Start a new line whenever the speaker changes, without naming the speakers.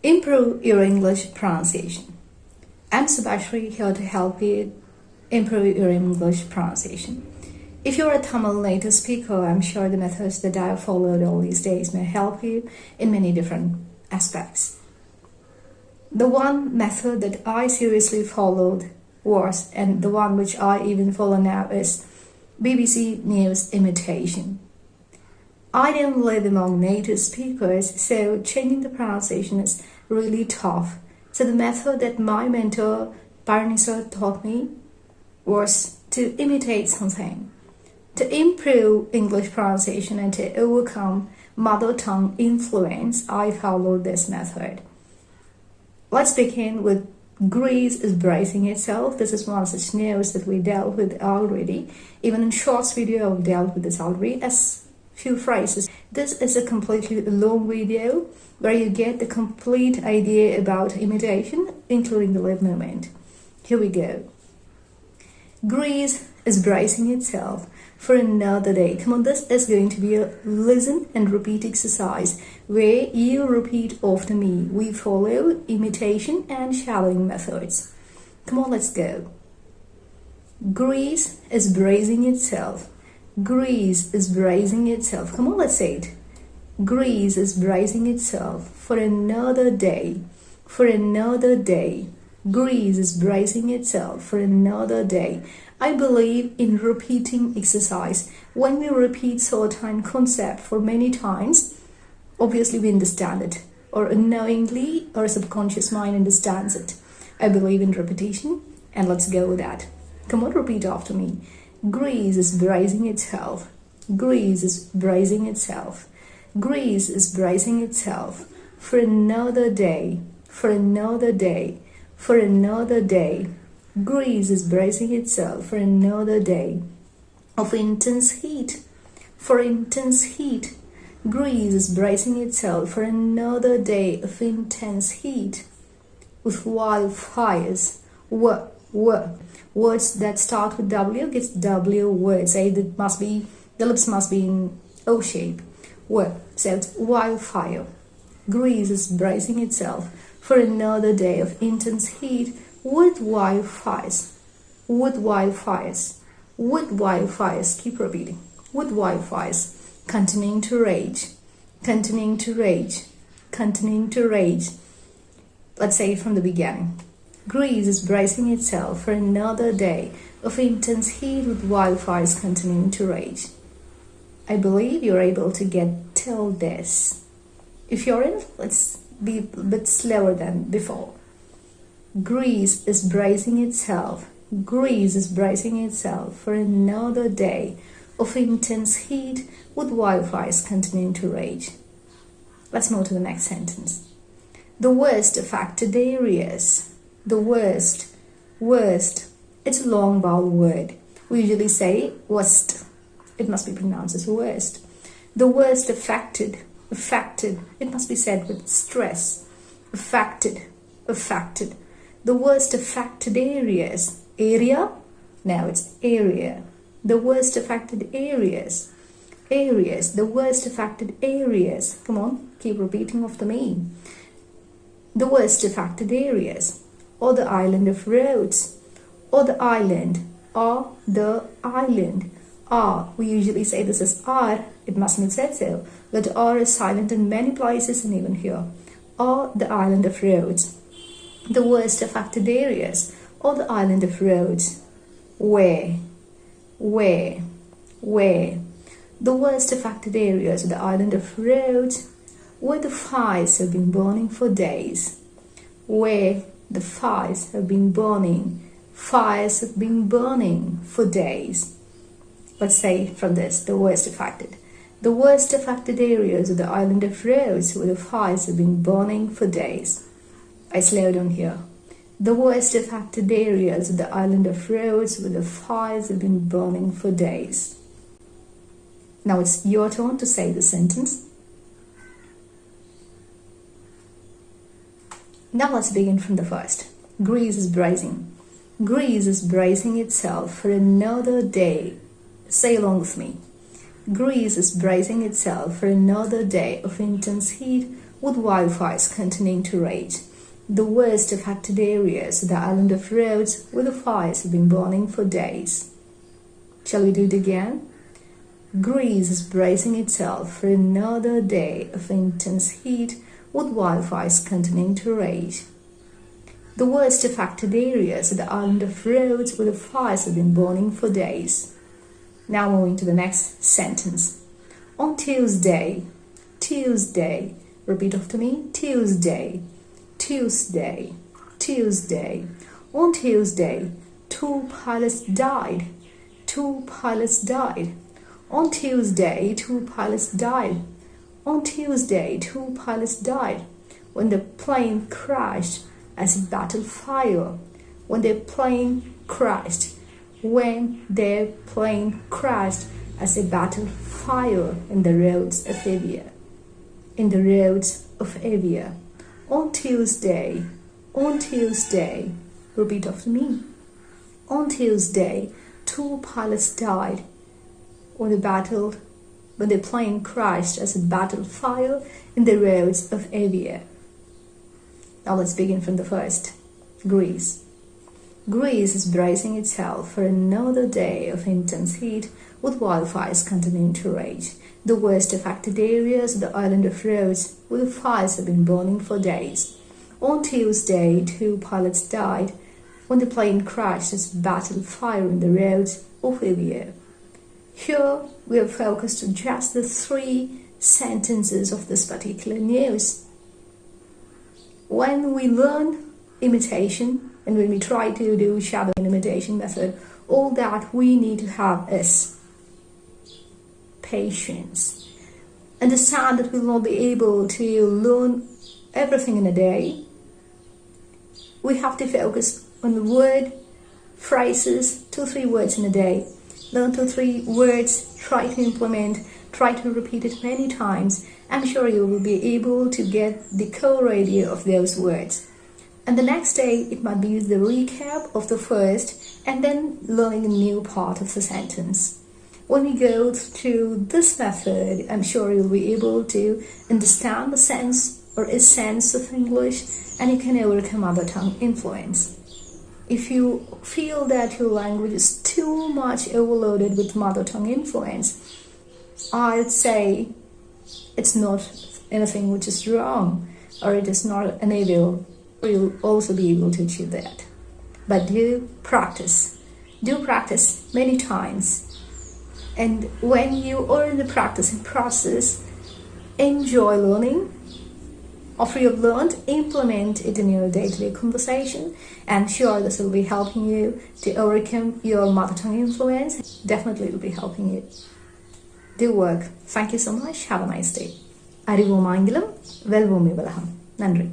Improve your English pronunciation. I'm Subhashri, here to help you improve your English pronunciation. If you're a Tamil native speaker, I'm sure the methods that I have followed all these days may help you in many different aspects. The one method that I seriously followed was, and the one which I even follow now, is BBC News imitation. I don't live among native speakers, so changing the pronunciation is really tough. So the method that my mentor, Paranisa, taught me was to imitate something. To improve English pronunciation and to overcome mother tongue influence, I followed this method. Let's begin with Greece is bracing itself. This is one such news that we dealt with already. Even in shorts video, I've dealt with this already as few phrases. This is a completely long video where you get the complete idea about imitation, including the lip movement. Here we go. Greece is bracing itself for another day. Come on, this is going to be a listen and repeat exercise where you repeat after me. We follow imitation and shadowing methods. Come on, let's go. Greece is bracing itself. Greece is bracing itself. Come on, let's say it. Greece is bracing itself for another day. For another day. Greece is bracing itself for another day. I believe in repeating exercise. When we repeat certain concept for many times, obviously we understand it, or unknowingly our subconscious mind understands it. I believe in repetition, and let's go with that. Come on, repeat after me. Greece is bracing itself. Greece is bracing itself. Greece is bracing itself for another day. For another day. For another day. Greece is bracing itself for another day of intense heat. For intense heat. Greece is bracing itself for another day of intense heat. With wildfires. Words that start with W gets W words. Say that must be, the lips must be in O shape. So it's wildfire. Greece is bracing itself for another day of intense heat with wildfires. With wildfires. With wildfires. Keep repeating. With wildfires. Continuing to rage. Continuing to rage. Continuing to rage. Let's say it from the beginning. Greece is bracing itself for another day of intense heat with wildfires continuing to rage. I believe you're able to get till this. If you're in, let's be a bit slower than before. Greece is bracing itself. Greece is bracing itself for another day of intense heat with wildfires continuing to rage. Let's move to the next sentence. The worst affected areas. The worst. It's a long vowel word. We usually say worst. It must be pronounced as worst. The worst affected. It must be said with stress. Affected. The worst affected areas. Area? Now it's area. The worst affected areas. The worst affected areas. Come on, keep repeating after me. The worst affected areas. Or the island of Rhodes. Or the island. Or the island. R. We usually say this as R. It must be said so. But R is silent in many places and even here. Or the island of Rhodes. The worst affected areas. Or the island of Rhodes. Where? The worst affected areas of the island of Rhodes, where the fires have been burning for days. Where the fires have been burning. Fires have been burning for days. Let's say from this, the worst affected. The worst affected areas of the island of Rhodes, where the fires have been burning for days. I slow down here. The worst affected areas of the island of Rhodes, where the fires have been burning for days. Now it's your turn to say the sentence. Now let's begin from the first. Greece is bracing. Greece is bracing itself for another day. Say along with me. Greece is bracing itself for another day of intense heat with wildfires continuing to rage. The worst affected areas are the island of Rhodes, where the fires have been burning for days. Shall we do it again? Greece is bracing itself for another day of intense heat, with wildfires continuing to rage. The worst affected areas are the island of Rhodes, where the fires have been burning for days. Now moving to the next sentence. On Tuesday, repeat after me, Tuesday. On Tuesday, two pilots died. On Tuesday, two pilots died when the plane crashed as a battle fire. When their plane crashed as a battle fire in the roads of Avia. On Tuesday, repeat after me. On Tuesday, two pilots died when the plane crashed as a battle fire in the roads of Avia. Now let's begin from the first. Greece. Greece is bracing itself for another day of intense heat, with wildfires continuing to rage. The worst affected areas are the island of Rhodes, where the fires have been burning for days. On Tuesday, two pilots died when the plane crashed as a battle fire in the roads of Avia. Here we are focused on just the 3 sentences of this particular news. When we learn imitation and when we try to do shadowing imitation method, all that we need to have is patience. Understand that we'll not be able to learn everything in a day. We have to focus on the word, phrases, 2-3 words in a day. Learn 2-3 words, try to implement, try to repeat it many times. I'm sure you will be able to get the core idea of those words. And the next day, it might be the recap of the first and then learning a new part of the sentence. When we go through this method, I'm sure you'll be able to understand the sense or essence of English, and you can overcome mother tongue influence. If you feel that your language is too much overloaded with mother tongue influence, I'd say it's not anything which is wrong, or it is not an evil. You'll also be able to achieve that. But do practice many times. And when you are in the practicing process, enjoy learning. After you've learned, implement it in your day-to-day conversation. I'm sure this will be helping you to overcome your mother tongue influence. Definitely it will be helping you. Do work. Thank you so much. Have a nice day. Arivu Mangalam, Velvumi Valaham. Nandri.